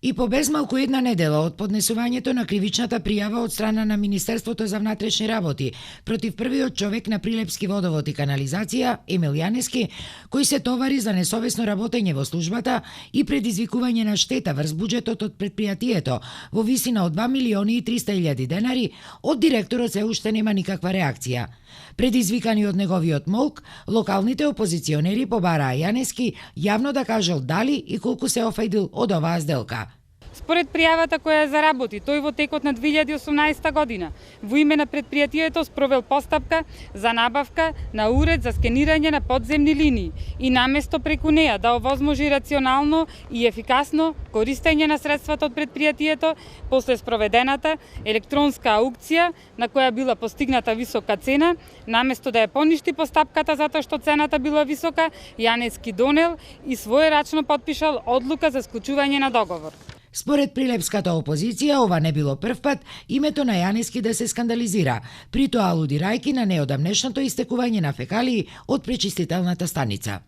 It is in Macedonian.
И по безмалку една недела од поднесувањето на кривичната пријава од страна на Министерството за внатрешни работи против првиот човек на Прилепски водовод и канализација, Емил Јанески, кој се товари за несовесно работење во службата и предизвикување на штета врз буџетот од предпријатието во висина од 2.300.000 денари, од директорот се уште нема никаква реакција. Предизвикани од неговиот молк, локалните опозиционери побараа Јанески јавно да кажал дали и колку се офајдил од оваа сделка. Според пријавата која заработи, тој во текот на 2018 година во име на предпријатието спровел постапка за набавка на уред за скенирање на подземни линии и наместо преку неа да овозможи рационално и ефикасно користење на средствата од предпријатието, после спроведената електронска аукција на која била постигната висока цена, наместо да ја поништи постапката затоа што цената била висока, Јанески донел и своерачно потпишал одлука за склучување на договор. Според прилепската опозиција, ова не било прв пат името на Јанески да се скандализира, при тоа алудирајќи на неодамнешното истекување на фекалии од пречистителната станица.